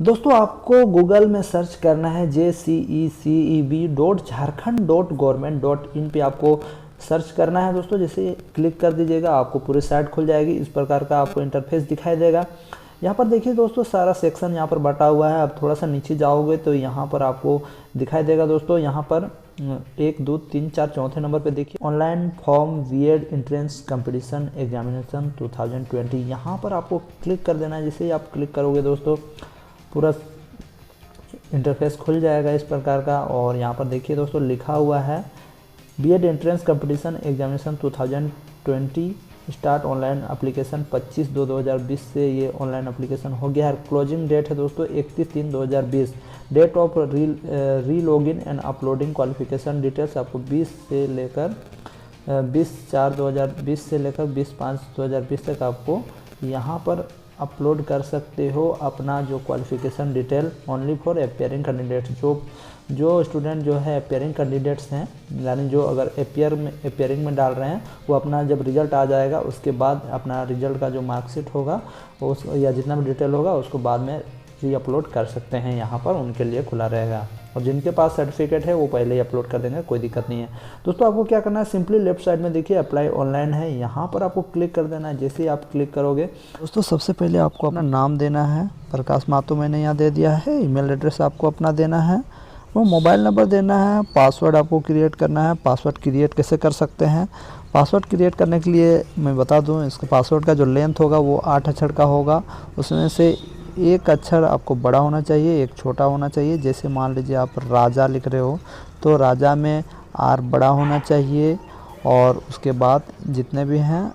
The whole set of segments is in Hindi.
दोस्तों आपको गूगल में सर्च करना है jceceb.jharkhand.government.in पे आपको सर्च करना है दोस्तों। जैसे क्लिक कर दीजिएगा आपको पूरी साइट खुल जाएगी। इस प्रकार का आपको इंटरफेस दिखाई देगा। यहाँ पर देखिए दोस्तों सारा सेक्शन यहाँ पर बटा हुआ है। अब थोड़ा सा नीचे जाओगे तो यहाँ पर आपको दिखाई देगा दोस्तों। यहाँ पर 1 2 3 4 चौथे नंबर पे देखिए online form BEd entrance competition examination 2020। यहाँ पर आपको क्लिक कर देना है। जैसे ही आप क्लिक करोगे दोस्तों पूरा इंटरफेस खुल जाएगा इस प्रकार का। और यहाँ पर देखिए दोस्तों लिखा हुआ है BEd entrance competition examination 2020 start online application 25/2/2020 से ये ऑनलाइन एप्लीकेशन हो गया है। क्लोजिंग डेट है दोस्तों 31/3/2020। Date of re login and uploading qualification details आपको 20/4/2020 से लेकर 20/5/2020 तक आपको यहाँ पर अपलोड कर सकते हो अपना जो qualification detail only for appearing candidates. जो स्टूडेंट जो है अपेयरिंग कैंडिडेट्स हैं, यानी जो अगर अपेयरिंग में डाल रहे हैं, वो अपना जब रिजल्ट आ जाएगा उसके बाद अपना रिजल्ट का जो मार्कशीट होगा उस या जितना भी डिटेल होगा उसको बाद में री अपलोड कर सकते हैं। यहाँ पर उनके लिए खुला रहेगा। और जिनके पास सर्टिफिकेट है वो पहले ही अपलोड कर देंगे, कोई दिक्कत नहीं है। दोस्तों आपको क्या करना है, सिंपली लेफ्ट साइड में देखिए अप्लाई ऑनलाइन है, यहाँ पर आपको क्लिक कर देना है। जैसे ही आप क्लिक करोगे दोस्तों सबसे पहले आपको अपना नाम देना है। प्रकाश मातो मैंने यहाँ दे दिया है। ईमेल एड्रेस आपको अपना देना है, वो मोबाइल नंबर देना है। पासवर्ड आपको क्रिएट करना है। पासवर्ड क्रिएट कैसे कर सकते हैं, पासवर्ड क्रिएट करने के लिए मैं बता दूं, इसका पासवर्ड का जो लेंथ होगा वो 8 अक्षर का होगा। उसमें से एक अक्षर आपको बड़ा होना चाहिए, एक छोटा होना चाहिए। जैसे मान लीजिए आप राजा लिख रहे हो तो राजा में आर बड़ा होना चाहिए। और उसके बाद जितने भी हैं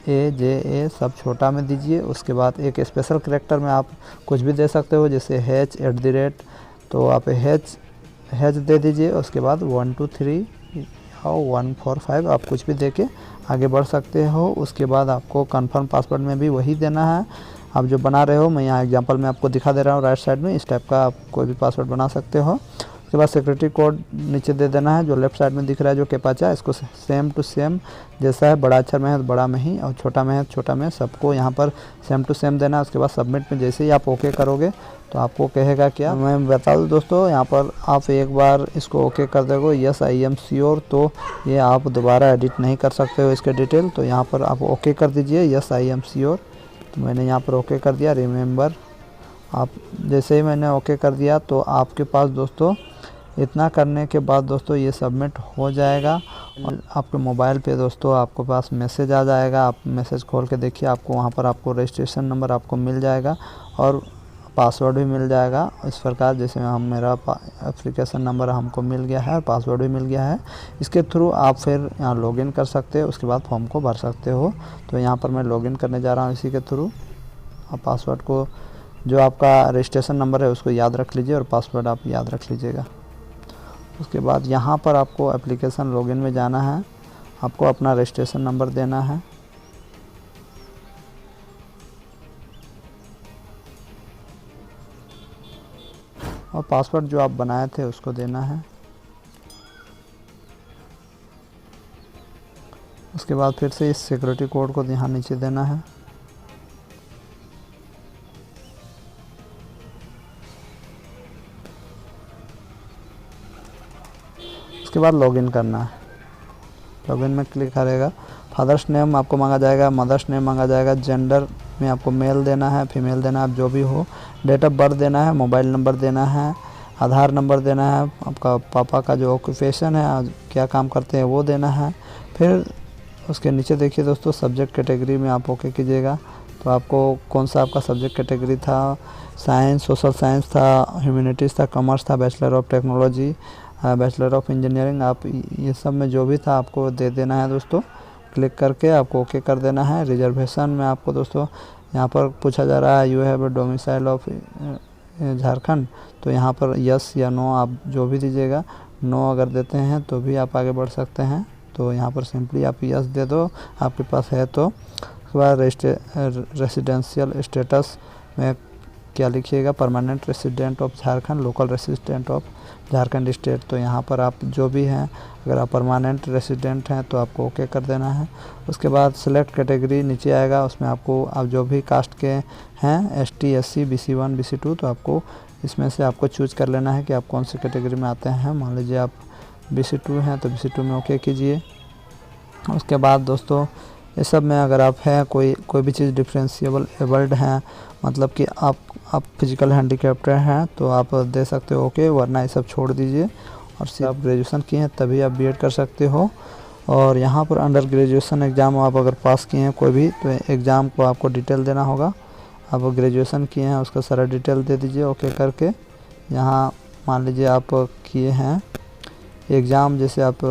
ए जे ए सब छोटा में दीजिए। उसके बाद एक स्पेशल कैरेक्टर में आप कुछ भी दे सकते हो, जैसे @ तो आप हैच दे दीजिए। उसके बाद 1 2 3 और 1 4 5 आप कुछ भी दे के आगे बढ़ सकते हो। उसके बाद आपको कंफर्म पासवर्ड में भी वही देना है आप जो बना रहे हो। मैं यहाँ एग्जांपल में आपको दिखा दे रहा हूँ राइट साइड में। इस टाइप का आप कोई भी पासवर्ड बना सकते हो। उसके बाद सिक्योरिटी कोड नीचे दे देना है जो लेफ्ट साइड में दिख रहा है, जो कैप्चा, इसको सेम टू सेम जैसा है बड़ा अक्षर में है तो बड़ा में ही, और छोटा में है छोटा में, सबको यहाँ पर सेम टू सेम देना है। उसके बाद सबमिट में जैसे ही आप ओके करोगे तो आपको कहेगा क्या, मैं बता दूं दोस्तों, यहाँ पर आप एक बार इसको ओके कर दोगे यस आई एम श्योर, तो ये आप दोबारा एडिट नहीं कर सकते हो इसके डिटेल। तो यहाँ पर आप ओके कर दीजिए यस आई एम श्योर। तो मैंने यहाँ पर ओके कर दिया। रिमेंबर आप जैसे ही मैंने ओके कर दिया तो आपके पास दोस्तों इतना करने के बाद दोस्तों ये सबमिट हो जाएगा। और आपके मोबाइल पे दोस्तों आपके पास मैसेज आ जाएगा। आप मैसेज खोल के देखिए, आपको वहाँ पर आपको रजिस्ट्रेशन नंबर आपको मिल जाएगा और पासवर्ड भी मिल जाएगा। इस प्रकार जैसे मेरा एप्लीकेशन नंबर हमको मिल गया है और पासवर्ड भी मिल गया है। इसके थ्रू आप फिर यहाँ लॉगिन कर सकते हो, उसके बाद फॉर्म को भर सकते हो। तो यहाँ पर मैं लॉगिन करने जा रहा हूँ इसी के थ्रू। आप पासवर्ड को, जो आपका रजिस्ट्रेशन नंबर है उसको याद रख लीजिए और पासवर्ड आप याद रख लीजिएगा। उसके बाद यहाँ पर आपको एप्लीकेशन लॉगिन में जाना है, आपको अपना रजिस्ट्रेशन नंबर देना है। और पासवर्ड जो आप बनाए थे उसको देना है। उसके बाद फिर से इस सिक्योरिटी कोड को यहाँ नीचे देना है। उसके बाद लॉगिन करना है। लॉगिन में क्लिक करेगा, फादर्स नेम आपको मांगा जाएगा, मदर्स नेम मांगा जाएगा, जेंडर में आपको मेल देना है, फीमेल देना है, आप जो भी हो, डेट ऑफ बर्थ देना है, मोबाइल नंबर देना है, आधार नंबर देना है, आपका पापा का जो ऑक्यूपेशन है, क्या काम करते हैं वो देना है। फिर उसके नीचे देखिए दोस्तों सब्जेक्ट कैटेगरी में आप ओके कीजिएगा। तो आपको कौन सा आपका सब्जेक्ट कैटेगरी था, साइंस, सोशल साइंस था, ह्यूमैनिटीज़ था, कॉमर्स था, bachelor of technology, bachelor of engineering, आप ये सब में जो भी था आपको दे देना है दोस्तों। क्लिक करके आपको ओके कर देना है। रिजर्वेशन में आपको दोस्तों यहाँ पर पूछा जा रहा है you have a domicile of Jharkhand, तो यहाँ पर यस या नो आप जो भी दीजिएगा। नो अगर देते हैं तो भी आप आगे बढ़ सकते हैं। तो यहाँ पर सिंपली आप यस दे दो, आपके पास है तो। उसके बाद रेसिडेंशियल स्टेटस में क्या लिखिएगा, permanent resident of Jharkhand, local resident of Jharkhand state. तो यहाँ पर आप जो भी हैं, अगर आप परमानेंट रेसिडेंट हैं तो आपको ओके कर देना है। उसके बाद सेलेक्ट कैटेगरी नीचे आएगा, उसमें आपको आप जो भी कास्ट के हैं ST SC BC 1 BC 2 तो आपको इसमें से आपको चूज कर लेना है कि आप कौन सी कैटेगरी में आते हैं। मान लीजिए आप BC 2 हैं तो BC 2 में ओके कीजिए। उसके बाद दोस्तों ये सब में अगर आप हैं कोई भी चीज़ डिफरेंशिएबल एबल्ड हैं, मतलब कि आप फिजिकल हैंडीकैप्ड हैं तो आप दे सकते हो ओके, वरना ये सब छोड़ दीजिए। और सिर्फ आप ग्रेजुएशन किए हैं तभी आप B.Ed कर सकते हो। और यहाँ पर अंडर ग्रेजुएशन एग्ज़ाम आप अगर पास किए हैं कोई भी तो एग्ज़ाम को आपको डिटेल देना होगा। आप ग्रेजुएशन किए हैं उसका सारा डिटेल दे दीजिए ओके करके। यहाँ मान लीजिए आप किए हैं एग्ज़ाम, जैसे आप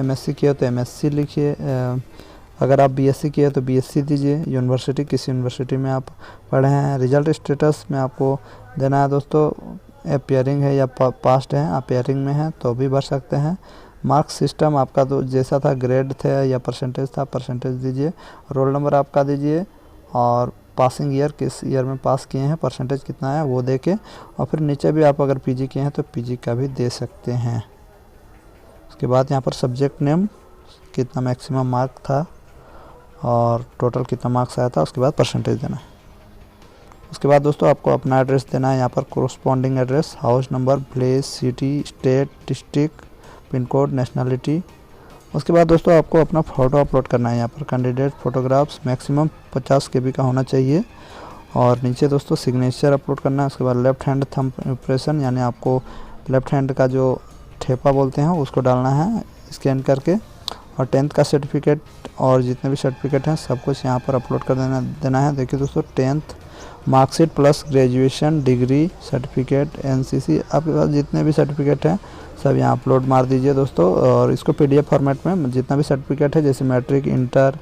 MSc किए तो MSc लिखिए, अगर आप BSc किए तो BSc दीजिए, यूनिवर्सिटी किस यूनिवर्सिटी में आप पढ़े हैं। रिजल्ट स्टेटस में आपको देना है दोस्तों, अपीयरिंग है या पास्ट है, अपीयरिंग में है तो भी भर सकते हैं। मार्क्स सिस्टम आपका तो जैसा था, ग्रेड थे या परसेंटेज था, परसेंटेज दीजिए। रोल नंबर आपका दीजिए और पासिंग ईयर किस ईयर में पास किए हैं, परसेंटेज कितना है वो दे के, और फिर नीचे भी आप अगर PG किए हैं तो PG का भी दे सकते हैं। उसके बाद यहाँ पर सब्जेक्ट नेम कितना मैक्सिमम मार्क था और टोटल कितना मार्क्स आया था, उसके बाद परसेंटेज देना है। उसके बाद दोस्तों आपको अपना एड्रेस देना है, यहाँ पर corresponding address, house number, village, city, state, district, pin code, nationality. उसके बाद दोस्तों आपको अपना फ़ोटो अपलोड करना है, यहाँ पर कैंडिडेट फ़ोटोग्राफ्स मैक्सिमम 50 KB का होना चाहिए। और नीचे दोस्तों सिग्नेचर अपलोड करना है। उसके बाद लेफ़्ट हैंड थंब इम्प्रेशन, यानी आपको लेफ़्ट हैंड का जो ठेपा बोलते हैं उसको डालना है स्कैन करके। और 10th का सर्टिफिकेट और जितने भी सर्टिफिकेट हैं सब कुछ यहाँ पर अपलोड कर देना है। देखिए दोस्तों 10th marksheet plus graduation degree certificate NCC, आपके पास जितने भी सर्टिफिकेट हैं सब यहाँ अपलोड मार दीजिए दोस्तों। और इसको PDF फॉर्मेट में जितना भी सर्टिफिकेट है, जैसे मैट्रिक, इंटर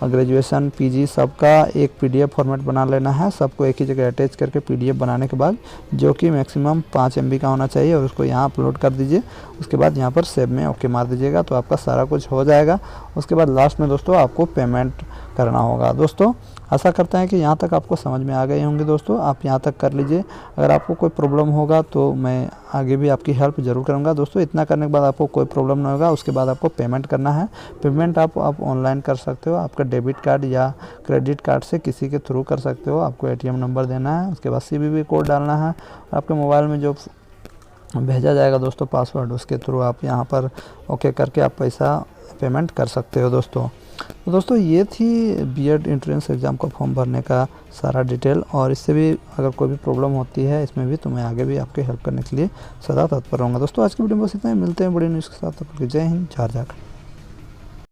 और ग्रेजुएशन, PG, सबका एक PDF फॉर्मेट बना लेना है। सबको एक ही जगह अटैच करके PDF बनाने के बाद, जो कि मैक्सिमम 5 MB का होना चाहिए, और उसको यहाँ अपलोड कर दीजिए। उसके बाद यहाँ पर सेव में ओके मार दीजिएगा तो आपका सारा कुछ हो जाएगा। उसके बाद लास्ट में दोस्तों आपको पेमेंट करना होगा। दोस्तों आशा करते हैं कि यहाँ तक आपको समझ में आ गए होंगे। दोस्तों आप यहाँ तक कर लीजिए, अगर आपको कोई प्रॉब्लम होगा तो मैं आगे भी आपकी हेल्प ज़रूर करूँगा। दोस्तों इतना करने के बाद आपको कोई प्रॉब्लम नहीं होगा। उसके बाद आपको पेमेंट करना है। पेमेंट आप ऑनलाइन कर सकते हो, आपका डेबिट कार्ड या क्रेडिट कार्ड से किसी के थ्रू कर सकते हो। आपको ATM नंबर देना है, उसके बाद CVV कोड डालना है। आपके मोबाइल में जो भेजा जाएगा दोस्तों पासवर्ड, उसके थ्रू आप यहाँ पर ओके करके आप पैसा पेमेंट कर सकते हो दोस्तों। तो दोस्तों ये थी B.Ed एंट्रेंस एग्ज़ाम का फॉर्म भरने का सारा डिटेल। और इससे भी अगर कोई भी प्रॉब्लम होती है इसमें भी तो मैं आगे भी आपकी हेल्प करने के लिए सदा तत्पर रहूँगा। दोस्तों आज की वीडियो में बस इतना ही, मिलते हैं बड़ी न्यूज़ के साथ। जय हिंद, झारखंड।